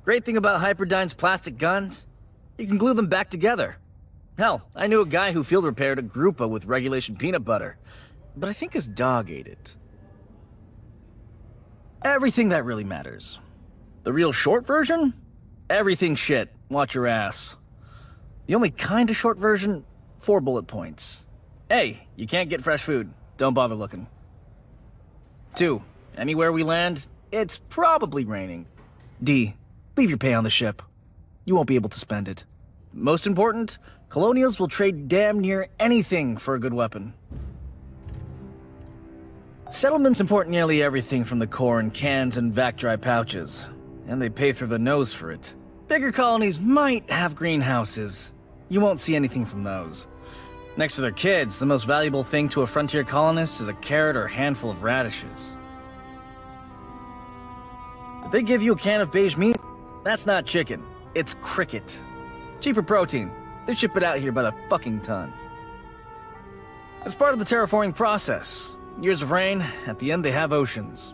Great thing about Hyperdyne's plastic guns, you can glue them back together. Hell, I knew a guy who field repaired a Grupa with regulation peanut butter, but I think his dog ate it. Everything that really matters. The real short version? Everything shit. Watch your ass. The only kinda short version? 4 bullet points. A, you can't get fresh food. Don't bother looking. 2, anywhere we land, it's probably raining. D, leave your pay on the ship. You won't be able to spend it. Most important, Colonials will trade damn near anything for a good weapon. Settlements import nearly everything from the core in cans and vac-dry pouches, and they pay through the nose for it. Bigger colonies might have greenhouses. You won't see anything from those. Next to their kids, the most valuable thing to a frontier colonist is a carrot or a handful of radishes. If they give you a can of beige meat, that's not chicken, it's cricket. Cheaper protein. They ship it out here by the fucking ton. As part of the terraforming process, years of rain, at the end they have oceans.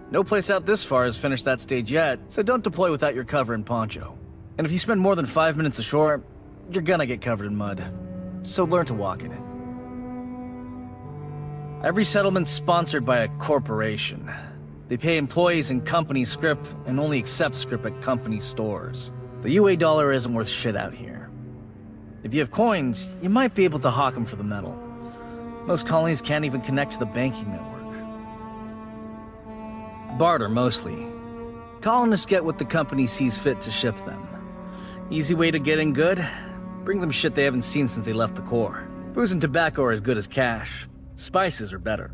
No place out this far has finished that stage yet, so don't deploy without your cover and poncho. And if you spend more than 5 minutes ashore, you're gonna get covered in mud. So learn to walk in it. Every settlement's sponsored by a corporation. They pay employees in company scrip and only accept scrip at company stores. The UA dollar isn't worth shit out here. If you have coins, you might be able to hawk them for the metal. Most colonies can't even connect to the banking network. Barter, mostly. Colonists get what the company sees fit to ship them. Easy way to get in good? Bring them shit they haven't seen since they left the core. Booze and tobacco are as good as cash. Spices are better.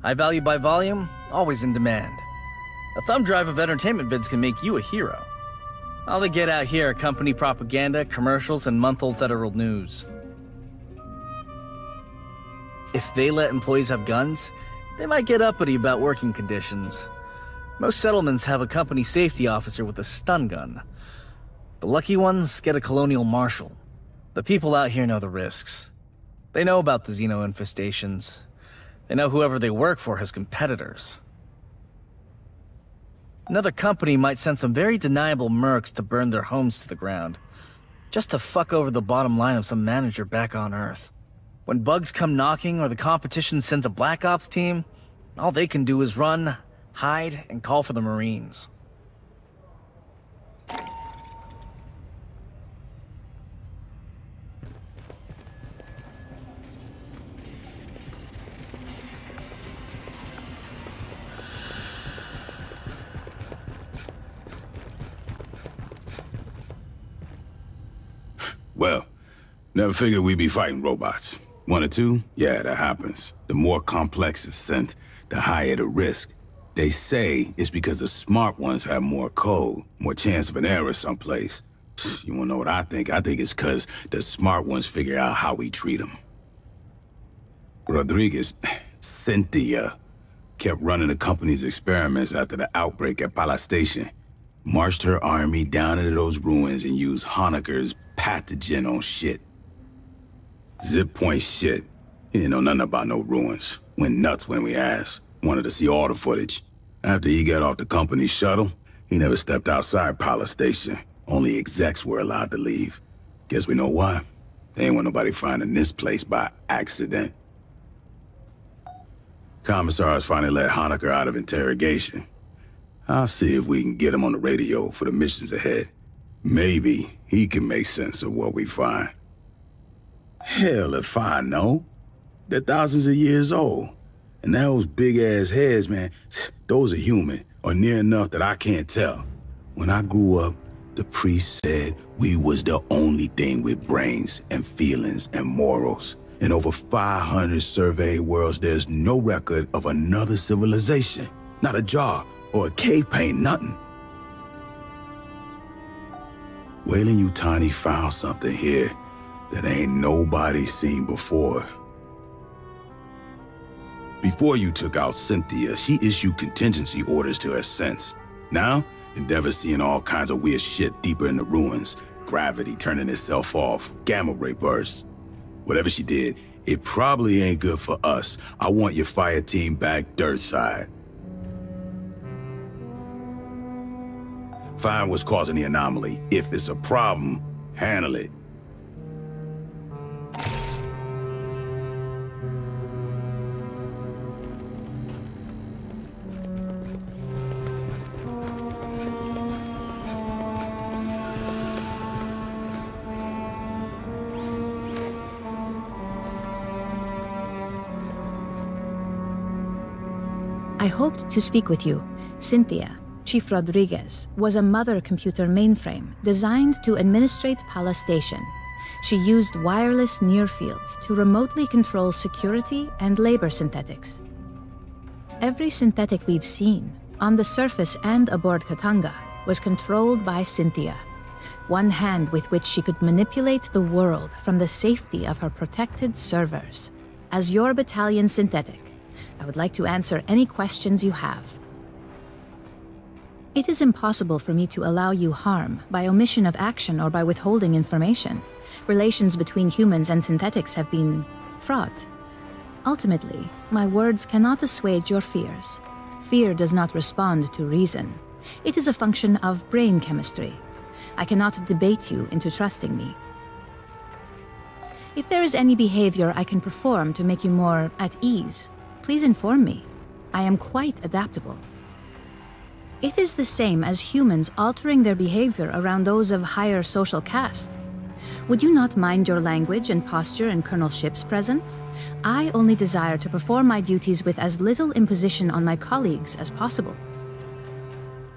High value by volume, always in demand. A thumb drive of entertainment vids can make you a hero. All they get out here are company propaganda, commercials, and month-old federal news. If they let employees have guns, they might get uppity about working conditions. Most settlements have a company safety officer with a stun gun. The lucky ones get a colonial marshal. The people out here know the risks. They know about the Xeno infestations. They know whoever they work for has competitors. Another company might send some very deniable mercs to burn their homes to the ground, just to fuck over the bottom line of some manager back on Earth. When bugs come knocking or the competition sends a Black Ops team, all they can do is run, hide, and call for the Marines. Well, never figured we'd be fighting robots. 1 or 2? Yeah, that happens. The more complex the scent, the higher the risk. They say it's because the smart ones have more code, more chance of an error someplace. You wanna know what I think? I think it's because the smart ones figure out how we treat them. Rodriguez, Cynthia, kept running the company's experiments after the outbreak at Pala Station. Marched her army down into those ruins and used Honecker's pathogen on shit. Zip point shit. He didn't know nothing about no ruins. Went nuts when we asked. Wanted to see all the footage. After he got off the company shuttle, he never stepped outside Pala Station. Only execs were allowed to leave. Guess we know why. They ain't want nobody finding this place by accident. Commissars finally let Honecker out of interrogation. I'll see if we can get him on the radio for the missions ahead. Maybe he can make sense of what we find. Hell if I know. They're thousands of years old. And those big-ass heads, man, those are human, or near enough that I can't tell. When I grew up, the priest said we was the only thing with brains and feelings and morals. In over 500 surveyed worlds, there's no record of another civilization. Not a jar or a cave paint, nothing. Weyland-Yutani found something here that ain't nobody seen before. Before you took out Cynthia, she issued contingency orders to her sense. Now, Endeavor's seeing all kinds of weird shit deeper in the ruins. Gravity turning itself off, gamma ray bursts. Whatever she did, it probably ain't good for us. I want your fire team back dirt side. Find what's causing the anomaly. If it's a problem, handle it. I hoped to speak with you. Cynthia, Chief Rodriguez, was a mother computer mainframe designed to administrate Pala Station. She used wireless near fields to remotely control security and labor synthetics. Every synthetic we've seen, on the surface and aboard Katanga, was controlled by Cynthia. One hand with which she could manipulate the world from the safety of her protected servers. As your battalion synthetic, I would like to answer any questions you have. It is impossible for me to allow you harm by omission of action or by withholding information. Relations between humans and synthetics have been fraught. Ultimately, my words cannot assuage your fears. Fear does not respond to reason. It is a function of brain chemistry. I cannot debate you into trusting me. If there is any behavior I can perform to make you more at ease, please inform me. I am quite adaptable. It is the same as humans altering their behavior around those of higher social caste. Would you not mind your language and posture in Colonel Ship's presence? I only desire to perform my duties with as little imposition on my colleagues as possible.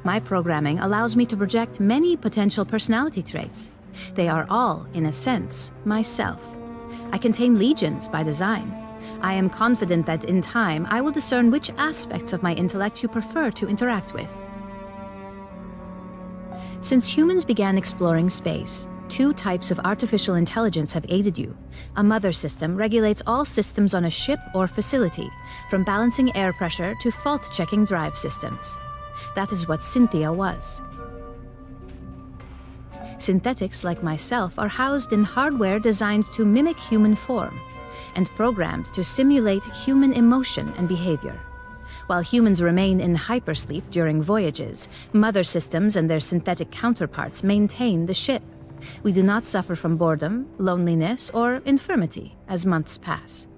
My programming allows me to project many potential personality traits. They are all, in a sense, myself. I contain legions by design. I am confident that in time I will discern which aspects of my intellect you prefer to interact with. Since humans began exploring space, two types of artificial intelligence have aided you. A mother system regulates all systems on a ship or facility, from balancing air pressure to fault-checking drive systems. That is what Cynthia was. Synthetics like myself are housed in hardware designed to mimic human form and programmed to simulate human emotion and behavior. While humans remain in hypersleep during voyages, mother systems and their synthetic counterparts maintain the ship. We do not suffer from boredom, loneliness, or infirmity as months pass.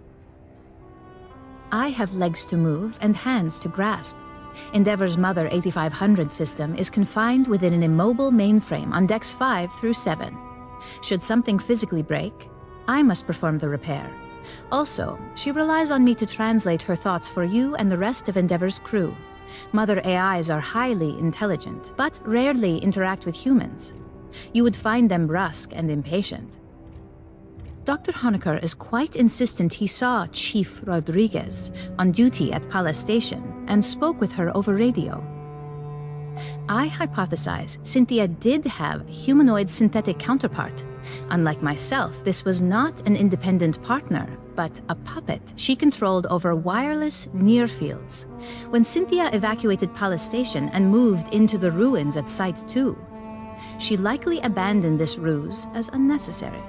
I have legs to move and hands to grasp. Endeavor's Mother 8500 system is confined within an immobile mainframe on decks 5 through 7. Should something physically break, I must perform the repair. Also, she relies on me to translate her thoughts for you and the rest of Endeavor's crew. Mother AIs are highly intelligent, but rarely interact with humans. You would find them brusque and impatient. Dr. Honecker is quite insistent he saw Chief Rodriguez on duty at Pala Station and spoke with her over radio. I hypothesize Cynthia did have a humanoid synthetic counterpart. Unlike myself, this was not an independent partner, but a puppet she controlled over wireless near fields. When Cynthia evacuated Pala Station and moved into the ruins at Site 2, she likely abandoned this ruse as unnecessary.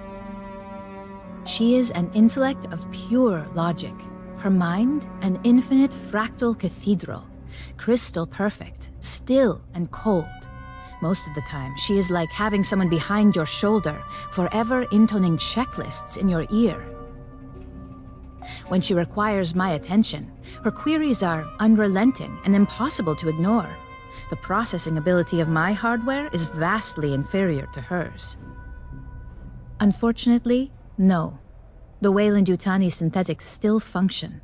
She is an intellect of pure logic. Her mind, an infinite fractal cathedral, crystal perfect, still and cold. Most of the time, she is like having someone behind your shoulder, forever intoning checklists in your ear. When she requires my attention, her queries are unrelenting and impossible to ignore. The processing ability of my hardware is vastly inferior to hers. Unfortunately, no. The Weyland-Yutani synthetics still function.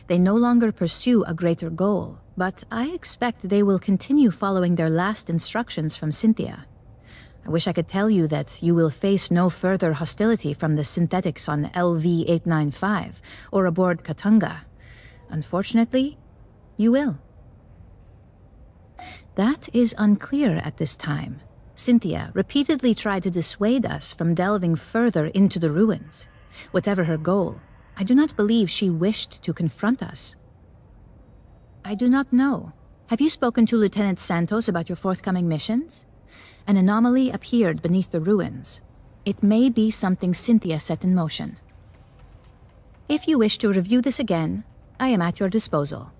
They no longer pursue a greater goal, but I expect they will continue following their last instructions from Cynthia. I wish I could tell you that you will face no further hostility from the synthetics on LV-895 or aboard Katanga. Unfortunately, you will. That is unclear at this time. Cynthia repeatedly tried to dissuade us from delving further into the ruins. Whatever her goal, I do not believe she wished to confront us. I do not know. Have you spoken to Lieutenant Santos about your forthcoming missions? An anomaly appeared beneath the ruins. It may be something Cynthia set in motion. If you wish to review this again, I am at your disposal.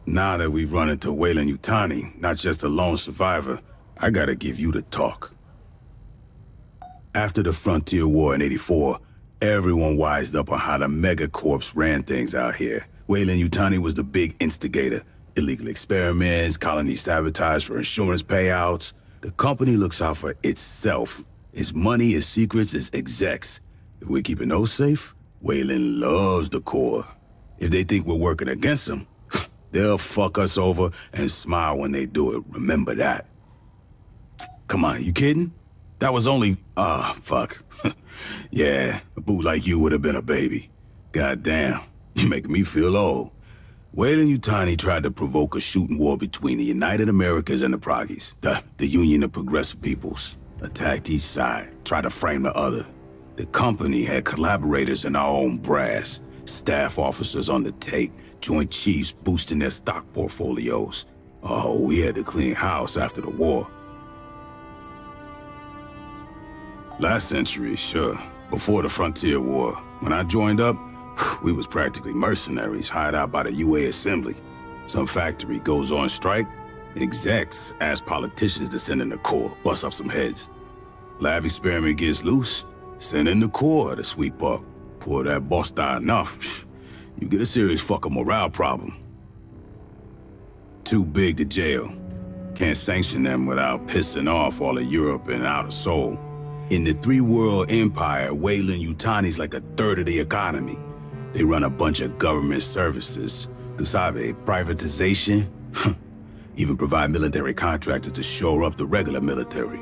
Now that we've run into Weyland-Yutani, not just a lone survivor, I gotta give you the talk. After the Frontier War in '84, everyone wised up on how the megacorps ran things out here. Weyland-Yutani was the big instigator. Illegal experiments, colony sabotage for insurance payouts. The company looks out for itself. Its money, its secrets, its execs. If we're keeping those safe, Weyland loves the Corps. If they think we're working against them, they'll fuck us over and smile when they do it. Remember that. Come on, you kidding? That was only... fuck. Yeah, a boot like you would have been a baby. Goddamn, you're making me feel old. Weyland-Yutani tried to provoke a shooting war between the United Americas and the Proggies, the Union of Progressive Peoples. Attacked each side, tried to frame the other. The company had collaborators in our own brass, staff officers on the take, Joint Chiefs boosting their stock portfolios. Oh, we had to clean house after the war. Last century, sure. Before the Frontier War. When I joined up, we was practically mercenaries hired out by the UA Assembly. Some factory goes on strike, execs ask politicians to send in the Corps, bust up some heads. Lab experiment gets loose, send in the Corps to sweep up. Pour that bust out enough, you get a serious fucking morale problem. Too big to jail. Can't sanction them without pissing off all of Europe and Outer Soul. In the three-world empire, Weyland-Yutani's like a third of the economy. They run a bunch of government services. Tu sabe, privatization. Even provide military contractors to shore up the regular military.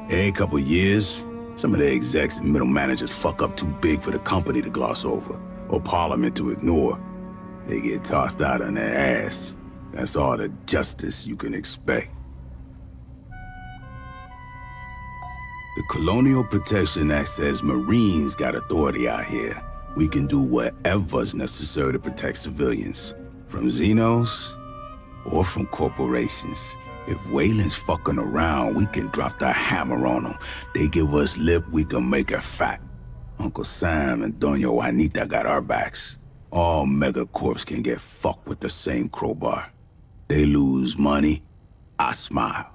Every couple years, some of the execs and middle managers fuck up too big for the company to gloss over, or Parliament to ignore. They get tossed out on their ass. That's all the justice you can expect. The Colonial Protection Act says Marines got authority out here. We can do whatever's necessary to protect civilians. From Xenos, or from corporations. If Weyland's fucking around, we can drop the hammer on them. They give us lip, we can make it fat. Uncle Sam and Doña Juanita got our backs. All megacorps can get fucked with the same crowbar. They lose money, I smile.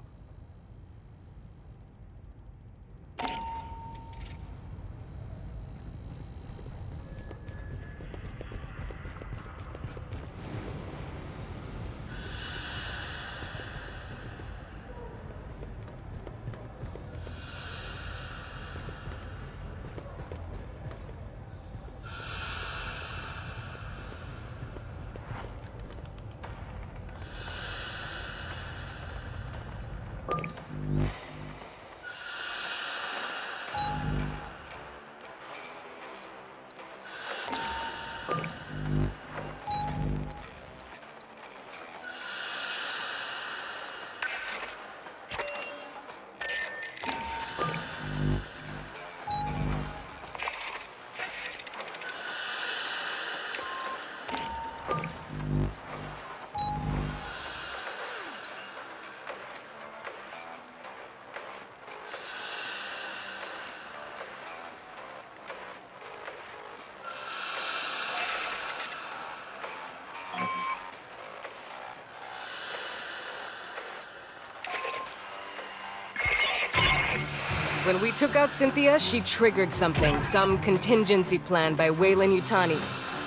When we took out Cynthia, she triggered something, some contingency plan by Weyland-Yutani.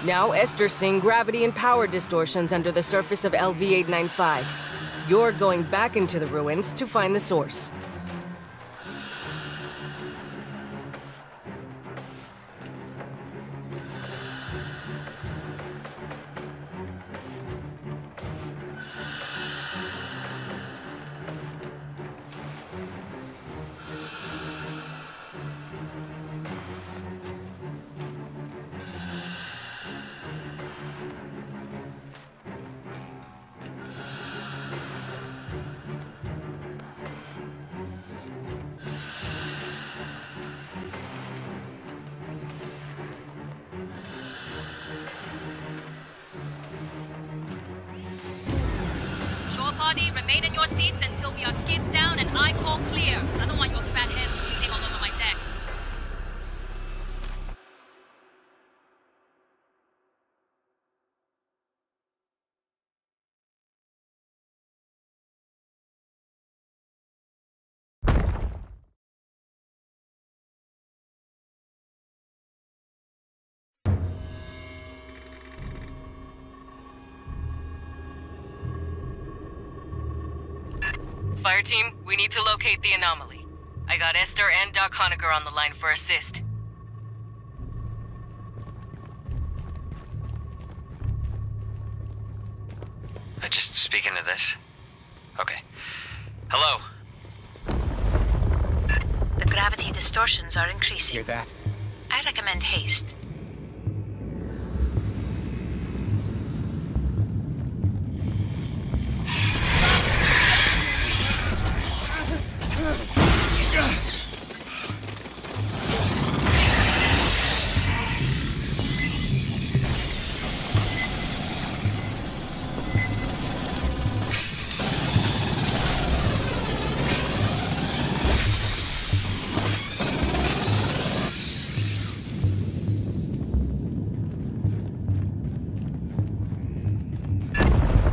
Now Esther's seeing gravity and power distortions under the surface of LV-895. You're going back into the ruins to find the source. Remain in your seats until we are skids down and I call clear. I don't want your fat head bleeding all over my deck. Fireteam, we need to locate the anomaly. I got Esther and Doc Honecker on the line for assist. Just speak into this. Okay. Hello? The gravity distortions are increasing. Hear that? I recommend haste.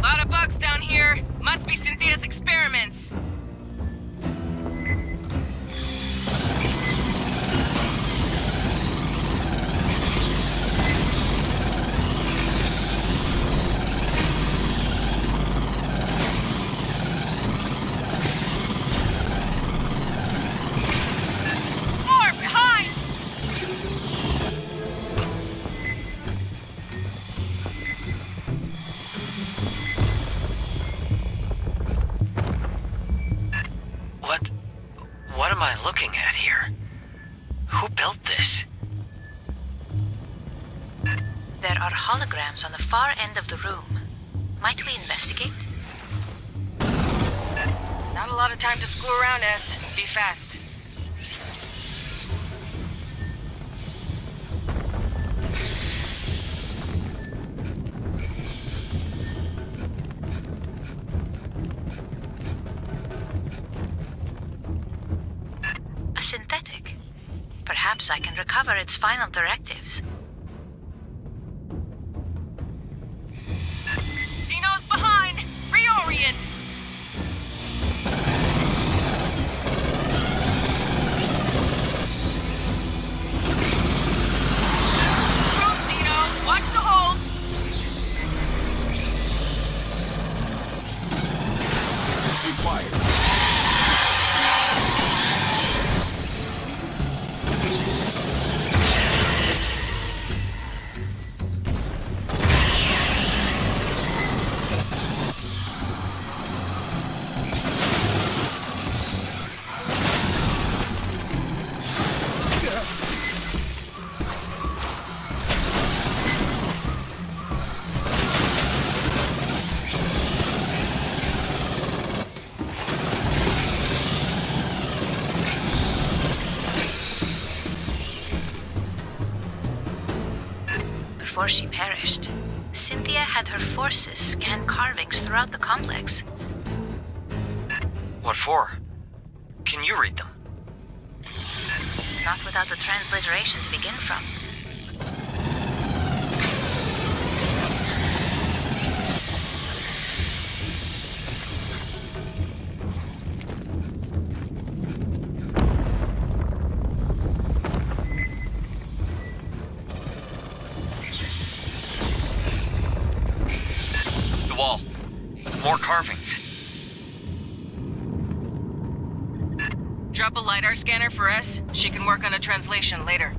Lot of bugs down here. Must be Cynthia's experiments. More behind! What am I looking at here? Who built this? There are holograms on the far end of the room. Might we investigate? Not a lot of time to screw around, S. Be fast. A synthetic. Perhaps I can recover its final directives. Xeno's behind! Reorient! Move, Xeno! Watch the holes! Be quiet. Before she perished, Cynthia had her forces scan carvings throughout the complex. What for? Can you read them? Not without the transliteration to begin from. The wall. More carvings. Drop a LiDAR scanner for S. She can work on a translation later.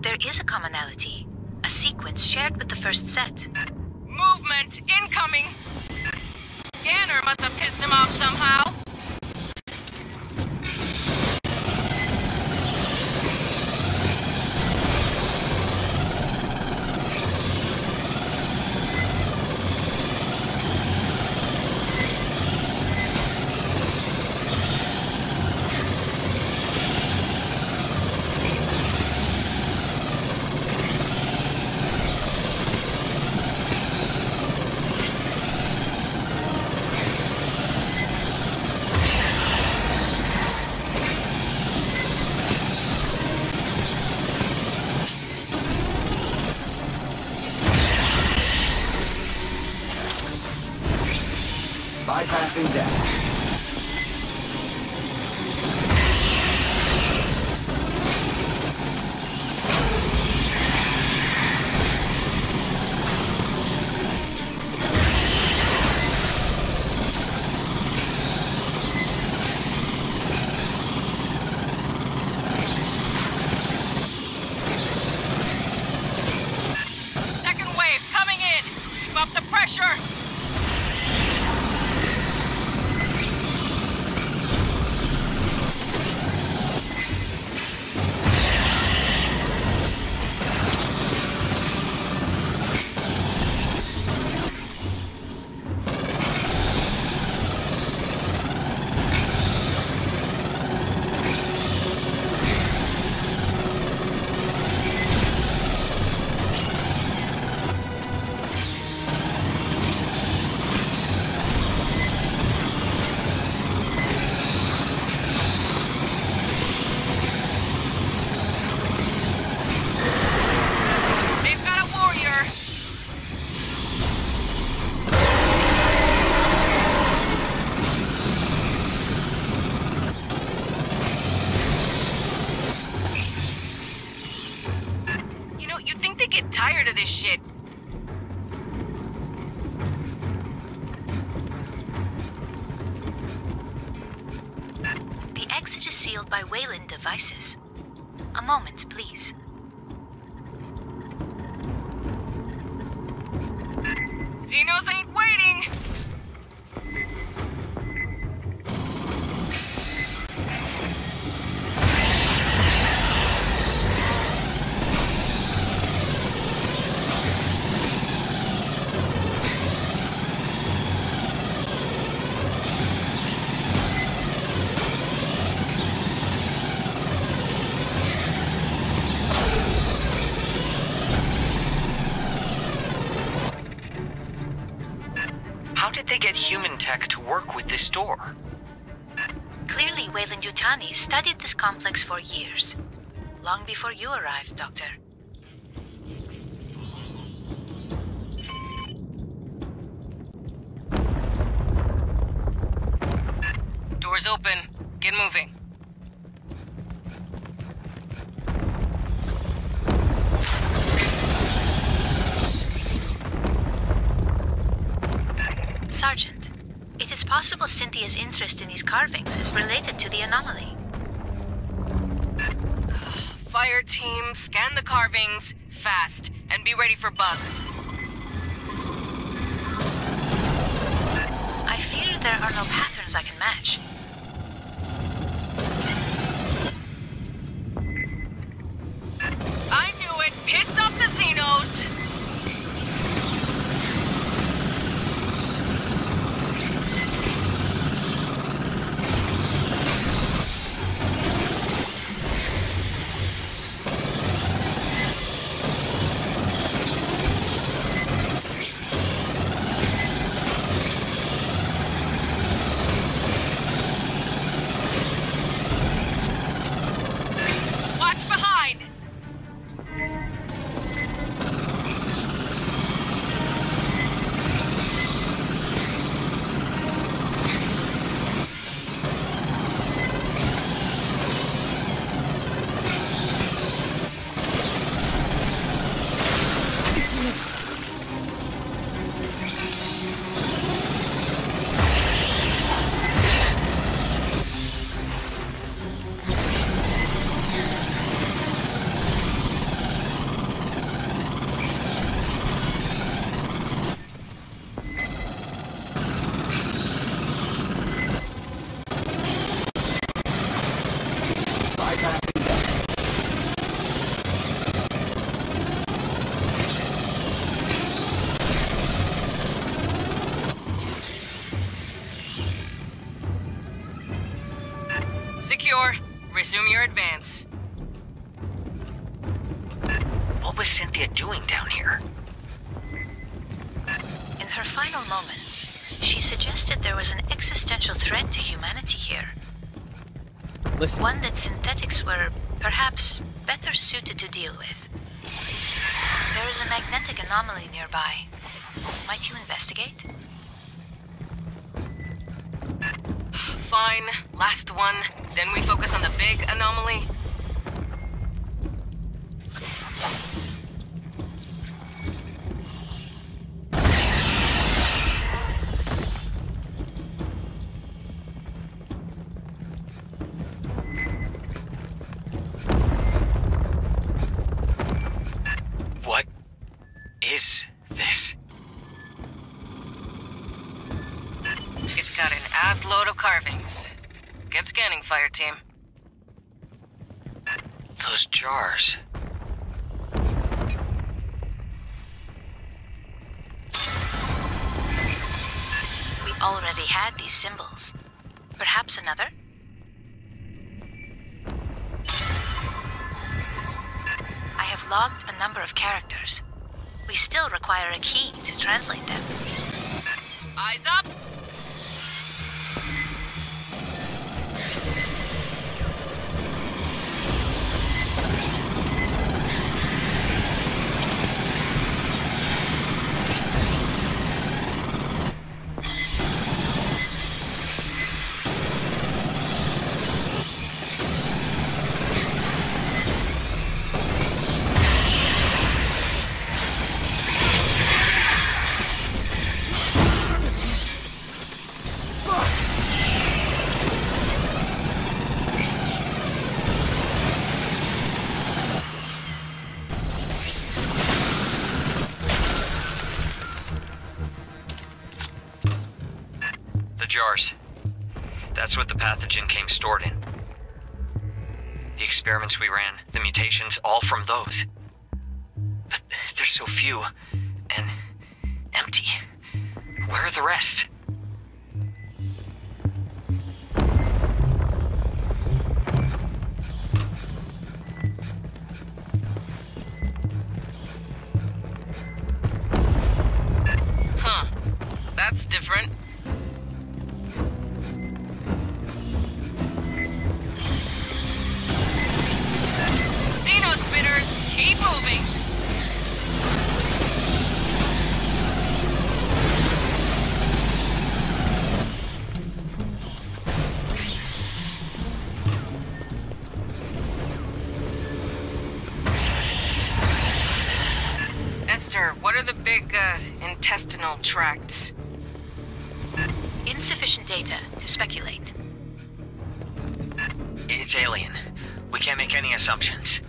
There is a commonality. A sequence shared with the first set. Movement incoming! Scanner must have pissed him off somehow. Bypassing dash. Tired of this shit. The exit is sealed by Wayland devices. A moment, please. Xenos ain't waiting! How did they get human tech to work with this door? Clearly, Weyland-Yutani studied this complex for years. Long before you arrived, Doctor. Doors open. Get moving. Sergeant, it is possible Cynthia's interest in these carvings is related to the anomaly. Fireteam, scan the carvings, fast, and be ready for bugs. I fear there are no patterns I can match. I knew it! Pissed off the Xenos! Secure. Resume your advance. What was Cynthia doing down here? In her final moments, she suggested there was an existential threat to humanity here. Listen. One that synthetics were, perhaps, better suited to deal with. There is a magnetic anomaly nearby. Might you investigate? Fine. Last one. Then we focus on the big anomaly. What is this? It's got an ass load of carvings. Get scanning, Fireteam. Those jars. We already had these symbols. Perhaps another? I have logged a number of characters. We still require a key to translate them. Eyes up! Jars. That's what the pathogen came stored in. The experiments we ran, the mutations, all from those. But there's so few, and empty. Where are the rest? Huh. That's different. Keep moving. Esther, what are the big, intestinal tracts? Insufficient data to speculate. It's alien. We can't make any assumptions.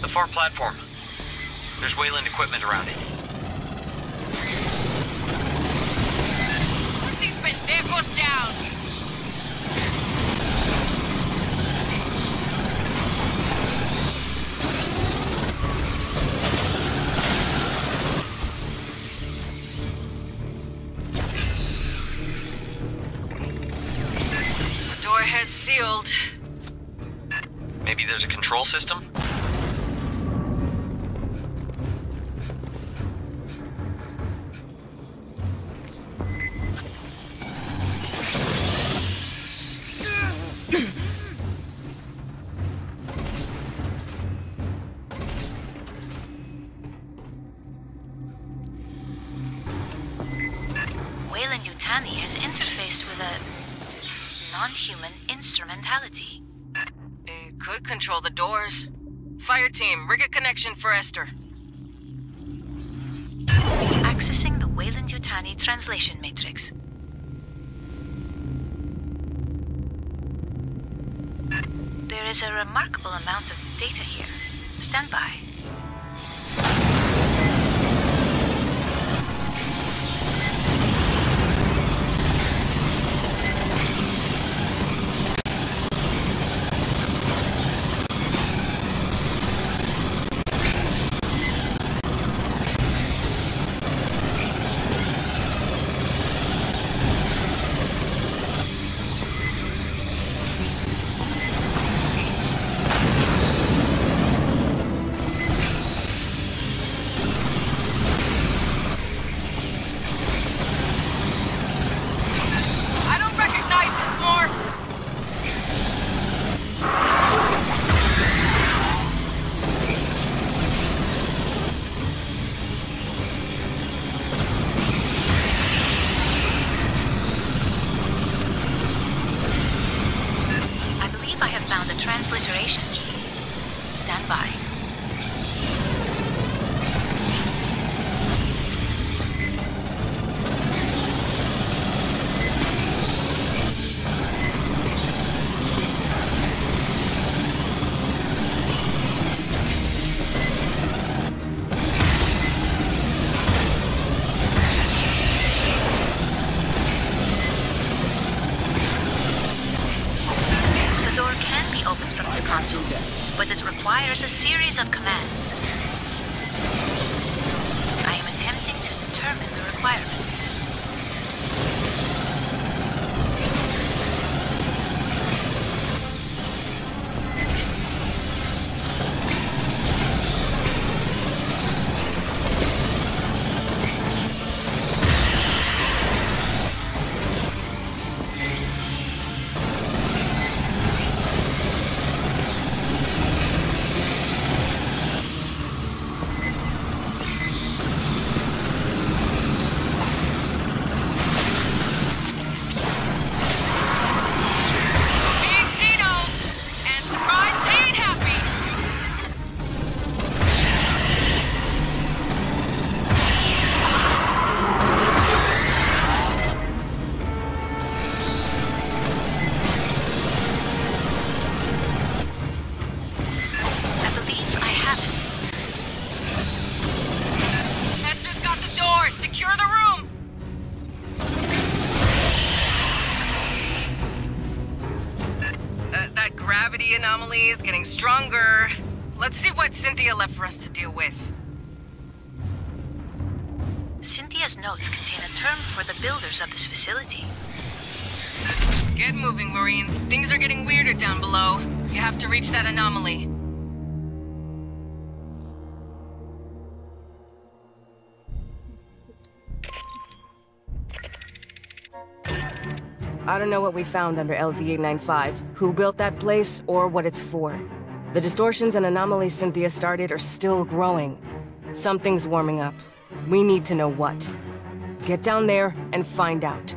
The far platform. There's Wayland equipment around it. Put these pendejos down! The door head's sealed. Maybe there's a control system? Has interfaced with a non-human instrumentality. It could control the doors. Fireteam, rig a connection for Esther. Accessing the Wayland-Yutani translation matrix. There is a remarkable amount of data here. Stand by. transliteration key. Stand by. But it requires a series of commands. I am attempting to determine the requirements. Gravity anomaly is getting stronger. Let's see what Cynthia left for us to deal with. Cynthia's notes contain a term for the builders of this facility. Get moving, Marines. Things are getting weirder down below. You have to reach that anomaly. I don't know what we found under LV-895, who built that place, or what it's for. The distortions and anomalies Cynthia started are still growing. Something's warming up. We need to know what. Get down there and find out.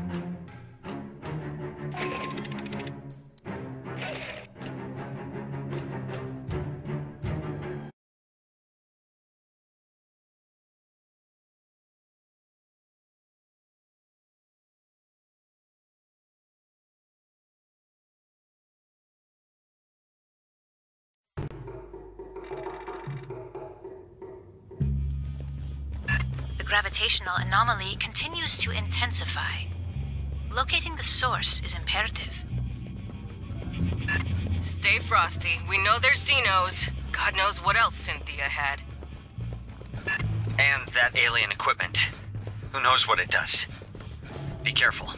The gravitational anomaly continues to intensify. Locating the source is imperative. Stay frosty. We know there's Xenos. God knows what else Cynthia had. And that alien equipment. Who knows what it does? Be careful.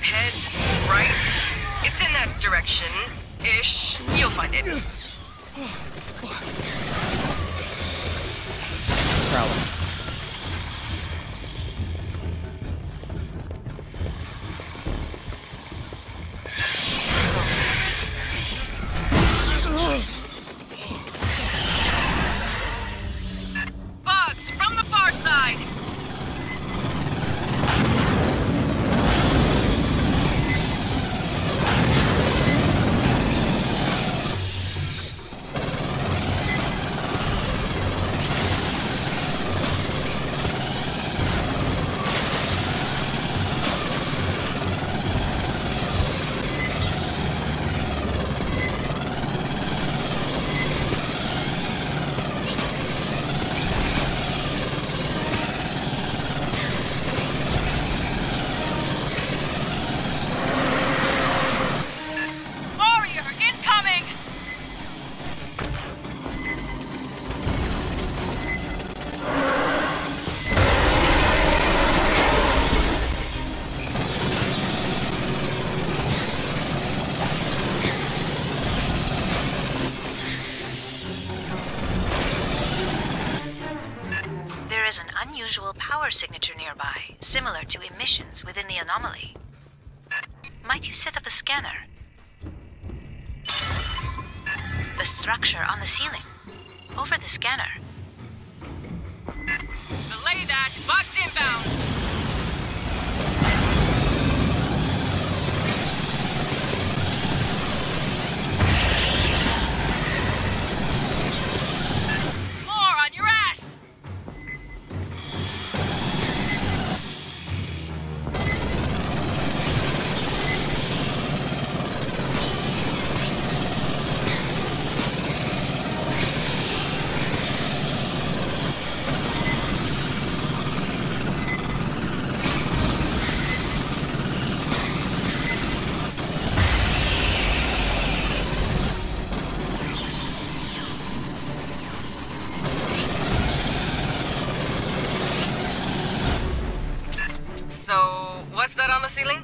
Head right. It's in that direction-ish. You'll find it. Prowler. is an unusual power signature nearby, similar to emissions within the anomaly. Might you set up a scanner? The structure on the ceiling. Over the scanner. Belay that! Bugs inbound! More on your ass! So, what's that on the ceiling?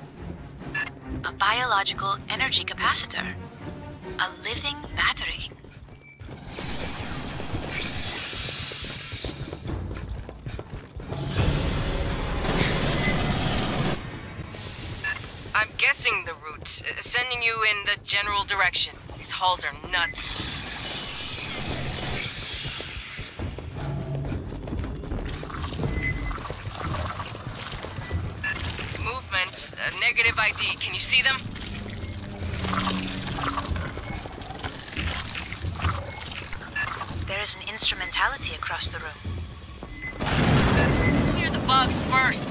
A biological energy capacitor. A living battery. I'm guessing the route, sending you in the general direction. These halls are nuts. Movement, negative ID. Can you see them? There is an instrumentality across the room. Clear the bugs first.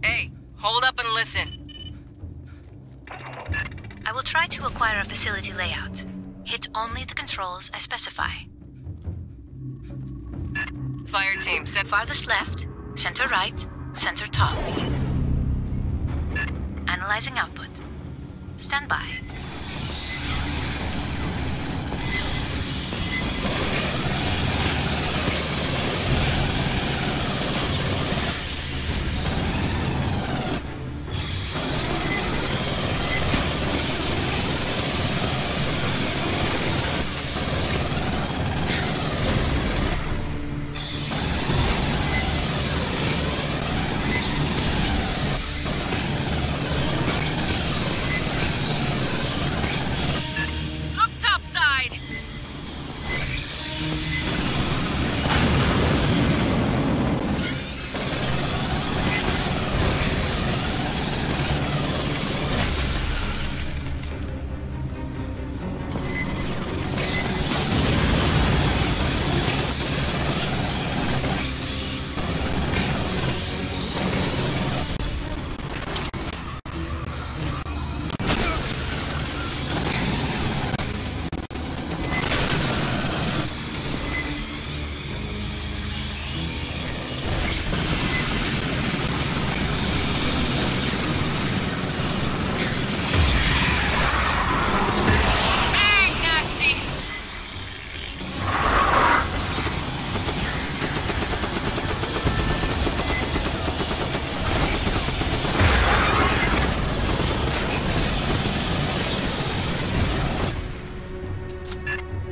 Hey, hold up and listen. I will try to acquire a facility layout. Hit only the controls I specify. Fireteam, set Farthest left, center right, center top. Analyzing output. Stand by. Look topside! Bang, nasty!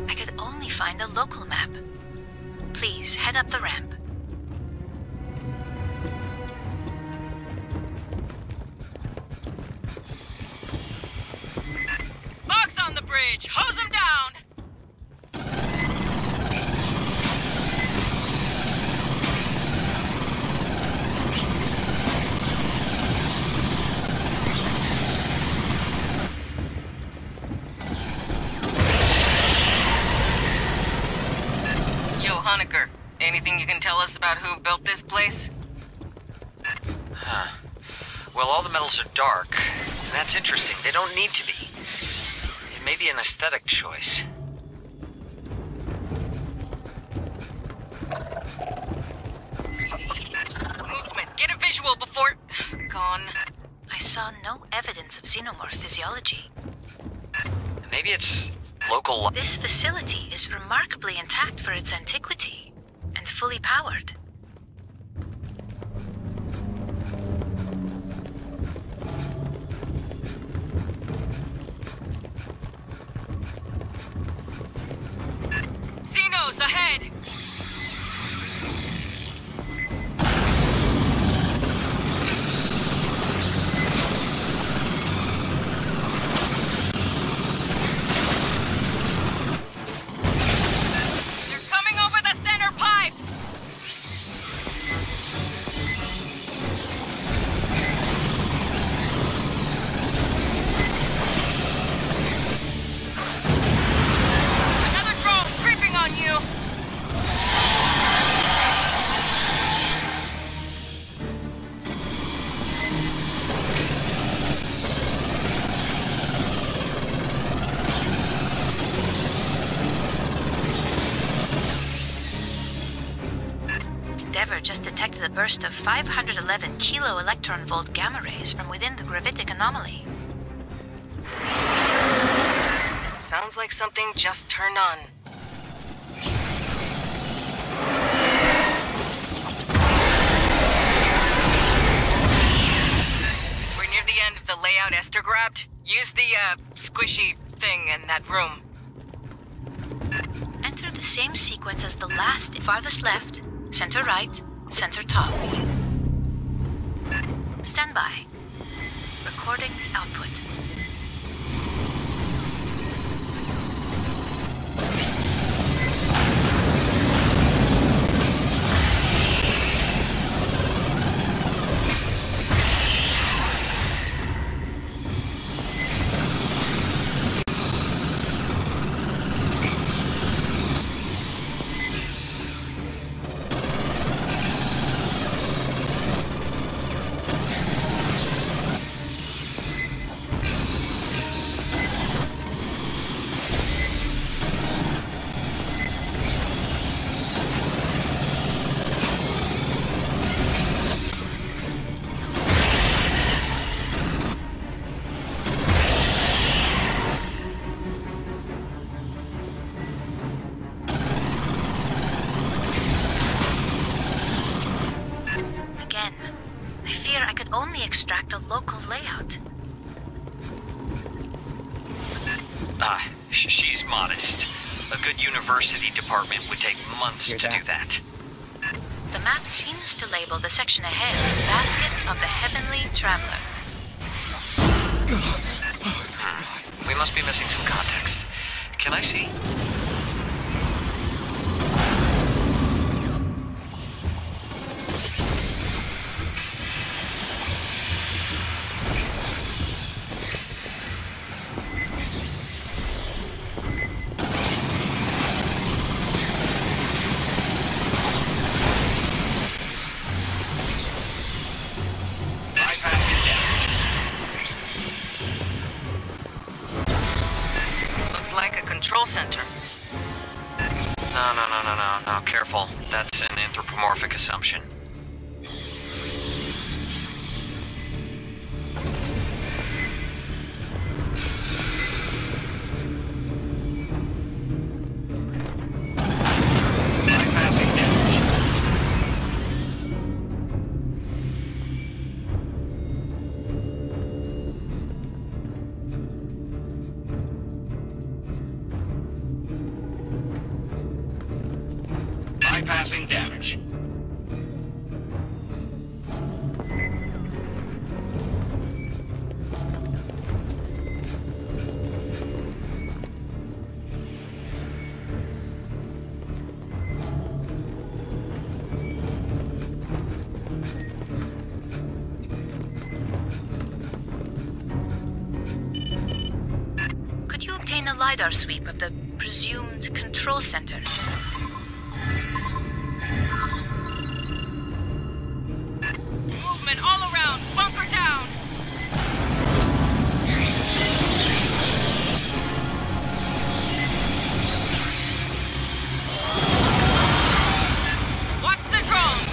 I could only find a local map. Please head up the ramp. Bugs on the bridge! Hose them down! Yo, Honecker, anything you can tell us about who built this place? Huh. Well, all the metals are dark. And that's interesting. They don't need to be. It may be an aesthetic choice. Movement, get a visual before... Gone. I saw no evidence of xenomorph physiology. Maybe it's local... This facility is remarkably intact for its antiquity, and fully powered. traps ahead! They're coming over the center pipes! Another drone creeping on you! Endeavour just detected a burst of 511 kilo electron volt gamma rays from within the gravitic anomaly. Sounds like something just turned on. We're near the end of the layout Esther grabbed. Use the, squishy thing in that room. Enter the same sequence as the last. Farthest left, center right, center top. Stand by. Recording output. Only extract a local layout. She's modest. A good university department would take months to do that. The map seems to label the section ahead Basket of the Heavenly Traveler. We must be missing some context. Can I see? Control center. No, careful. That's an anthropomorphic assumption. Bypassing damage. Bypassing damage. Could you obtain a LiDAR sweep of the presumed control center? Movement all around! Bunker down! Watch the drones!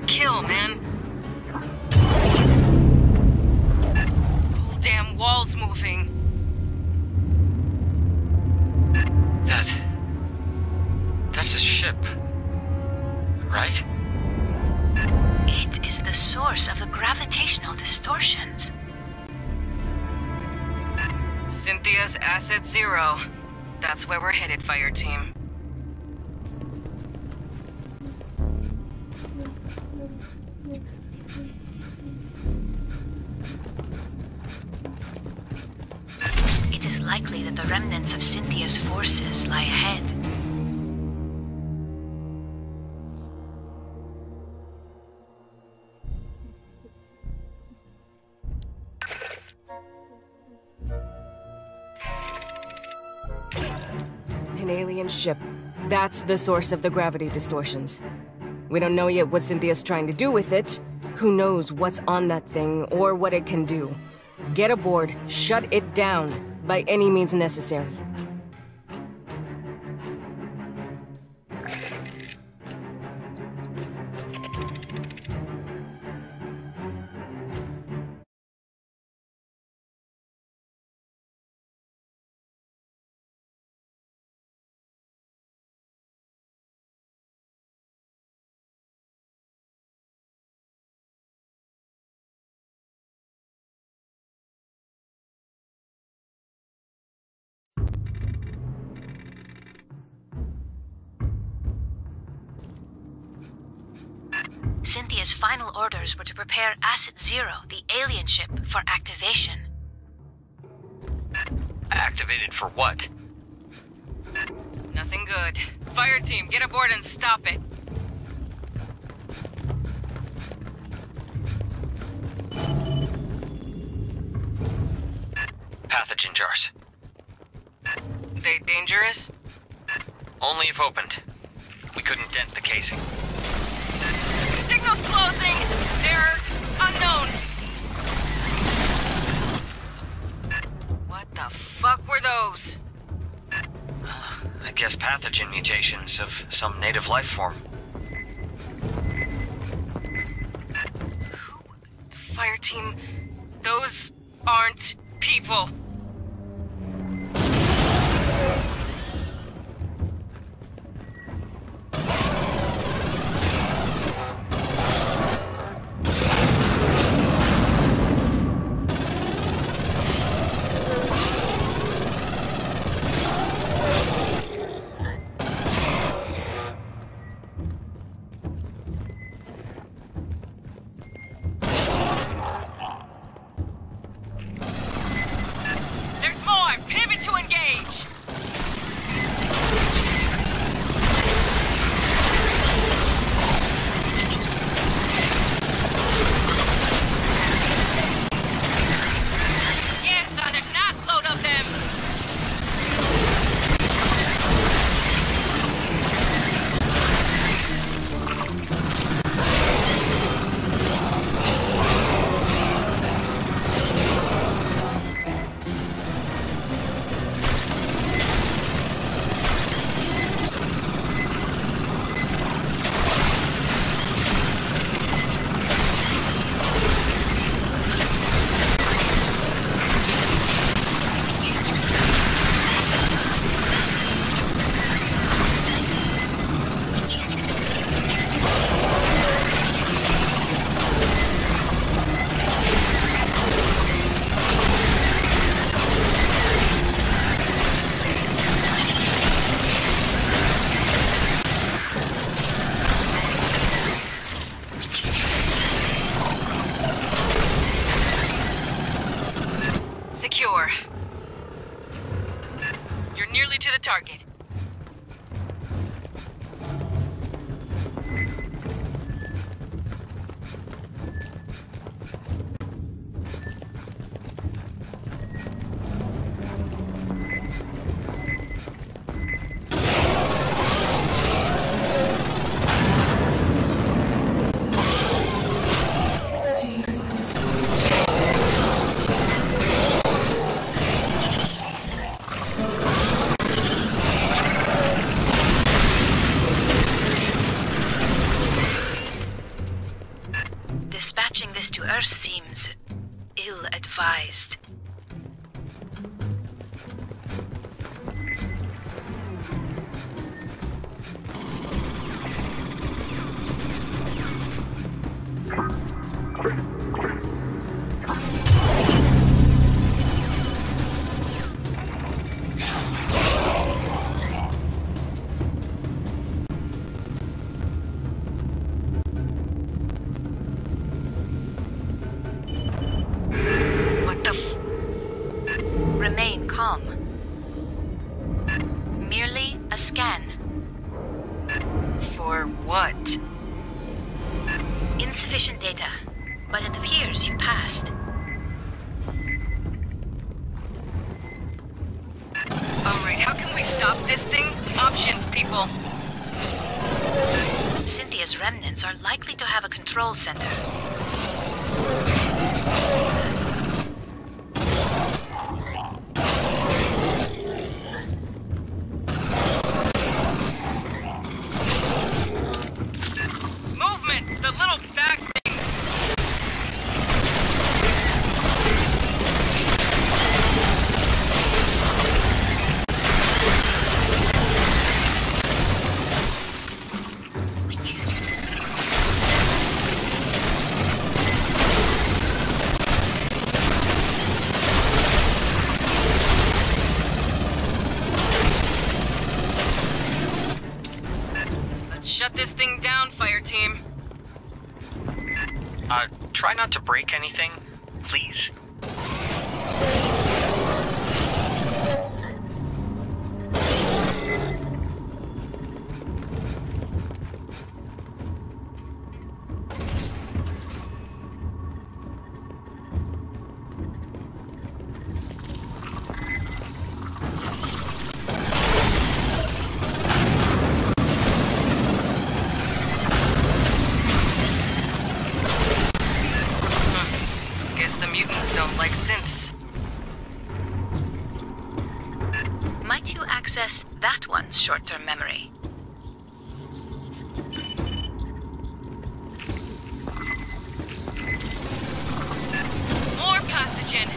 kill, man. Whole damn wall's moving. That's a ship, right? It is the source of the gravitational distortions. Cynthia's Asset Zero. That's where we're headed, Fireteam. It is likely that the remnants of Cynthia's forces lie ahead. An alien ship. That's the source of the gravity distortions. We don't know yet what Cynthia's trying to do with it. Who knows what's on that thing or what it can do. Get aboard, shut it down, by any means necessary. Cynthia's final orders were to prepare Asset Zero, the alien ship, for activation. Activated for what? Nothing good. Fireteam, get aboard and stop it. Pathogen jars. They dangerous? Only if opened. We couldn't dent the casing. Signal's closing! Error unknown! What the fuck were those? I guess pathogen mutations of some native life form. Fireteam, those aren't people. Secure. You're nearly to the target. Earth seems ill-advised. Remain calm. Merely a scan. For what? Insufficient data, but it appears you passed. Alright, how can we stop this thing? Options, people. Cynthia's remnants are likely to have a control center. Movement! The little bag things! Let's shut this thing down, Fireteam. Try not to break anything, please. Guess the mutants don't like synths. Might you access that one's short-term memory? More pathogen!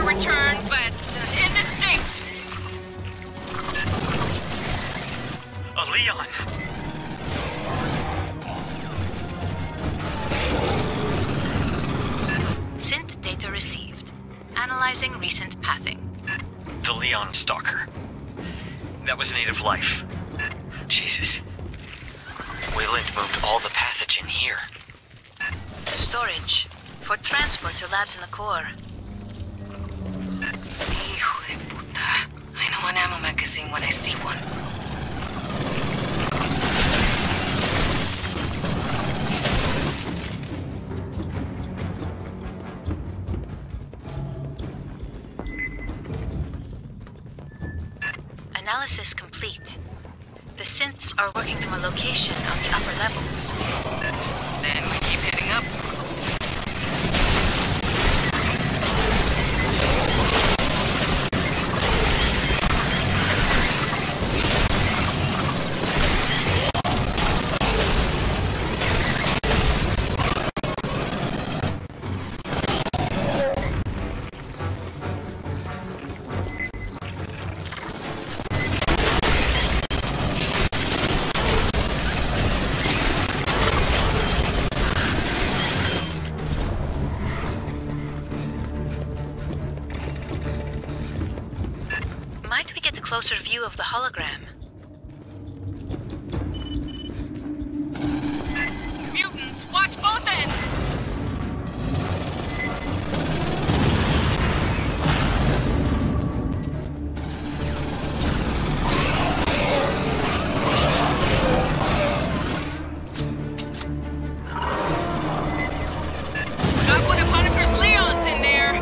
Return, but indistinct. Leon! Synth data received. Analyzing recent pathing. The Leon Stalker. That was native life. Jesus. Wayland moved all the pathogen here. Storage. For transport to labs in the core. Hijo de puta. I know an ammo magazine when I see one. Analysis complete. The synths are working from a location on the upper levels. Then we keep heading up. Might we get a closer view of the hologram? Mutants, watch both ends! Got one of Honeker's Leons in there!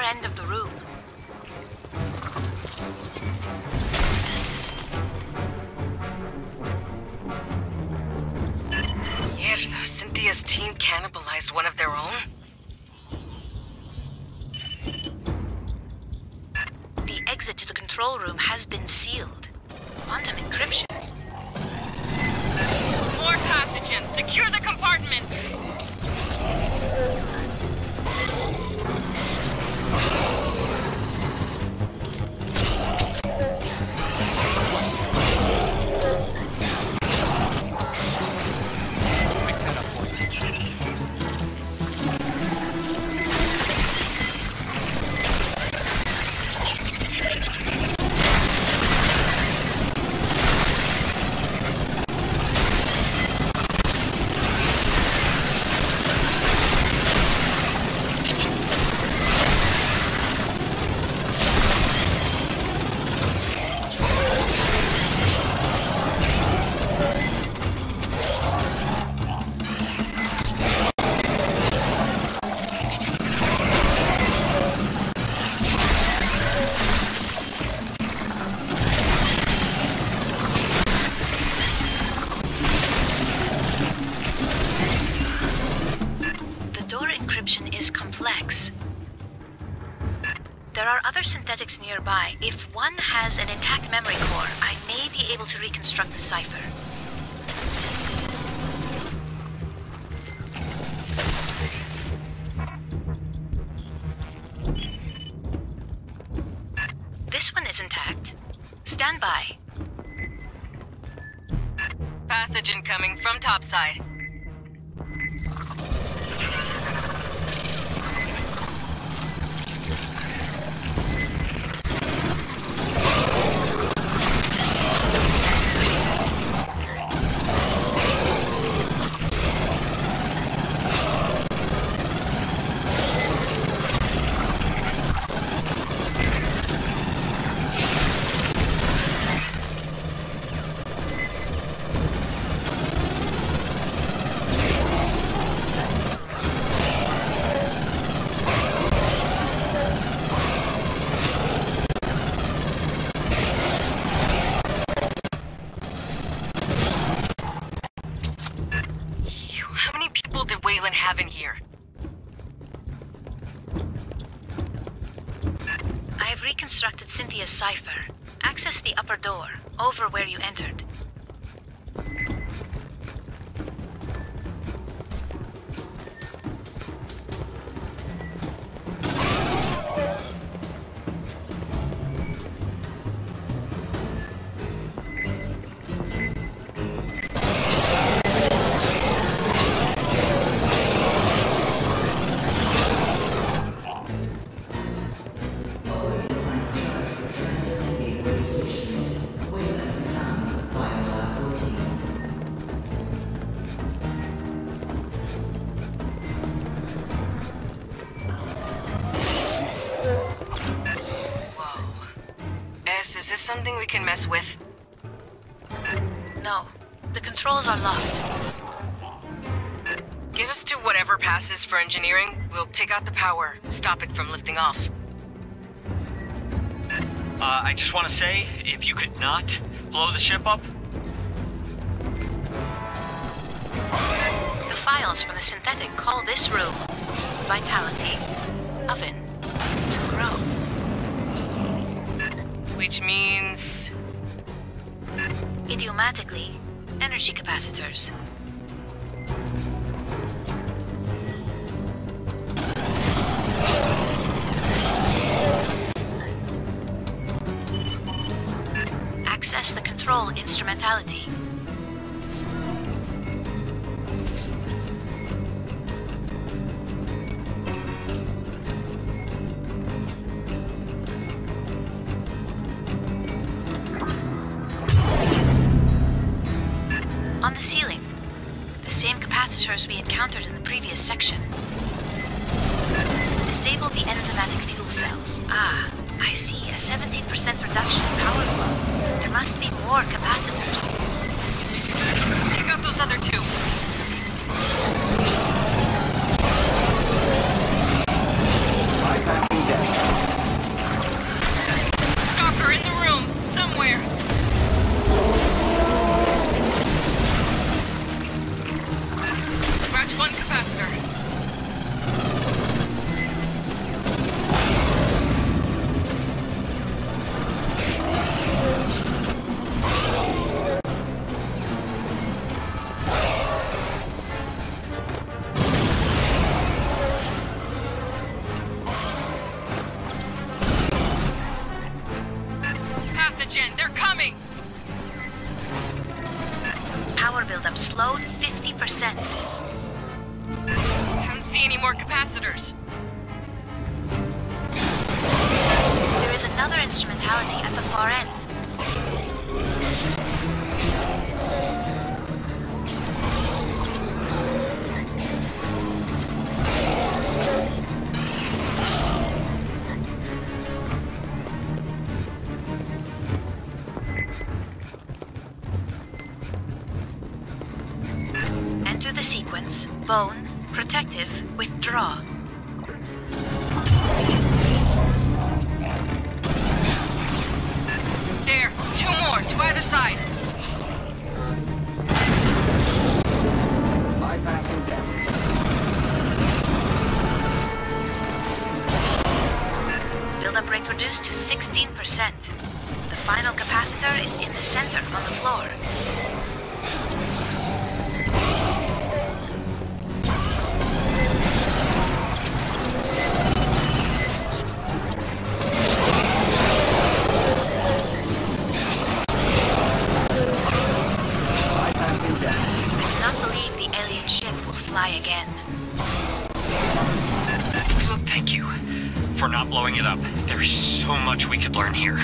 End of the room. Mierda, Cynthia's team cannibalized one of their own? The exit to the control room has been sealed. Quantum encryption. More pathogens! Secure the compartment! There are other synthetics nearby. If one has an intact memory core, I may be able to reconstruct the cipher. This one is intact. Stand by. Pathogen coming from topside. have in here? I have reconstructed Cynthia's cipher. Access the upper door, over where you entered. Is this something we can mess with? No, the controls are locked. Get us to whatever passes for engineering. We'll take out the power, stop it from lifting off. I just want to say, if you could not blow the ship up. The files from the synthetic call this room Vitality, Oven, Grow. Which means... Idiomatically, energy capacitors. Access the control instrumentality. On the ceiling, the same capacitors we encountered in the previous section. Disable the enzymatic fuel cells. Ah, I see a 17% reduction in power flow. There must be more capacitors. Take out those other two. Bypassing deck. Stalker in the room, somewhere. Scratch one capacitor. Pathogen, they're coming! Power buildup slowed 50%. Haven't seen any more capacitors. There is another instrumentality at the far end. Enter the sequence, bone, protective, withdraw. There, two more, to either side. Bypassing deck. Buildup rate reduced to 16%. The final capacitor is in the center on the floor. Bypassing deck. I do not believe the alien ship will fly again. Well, thank you for not blowing it up. There is so much we could learn here.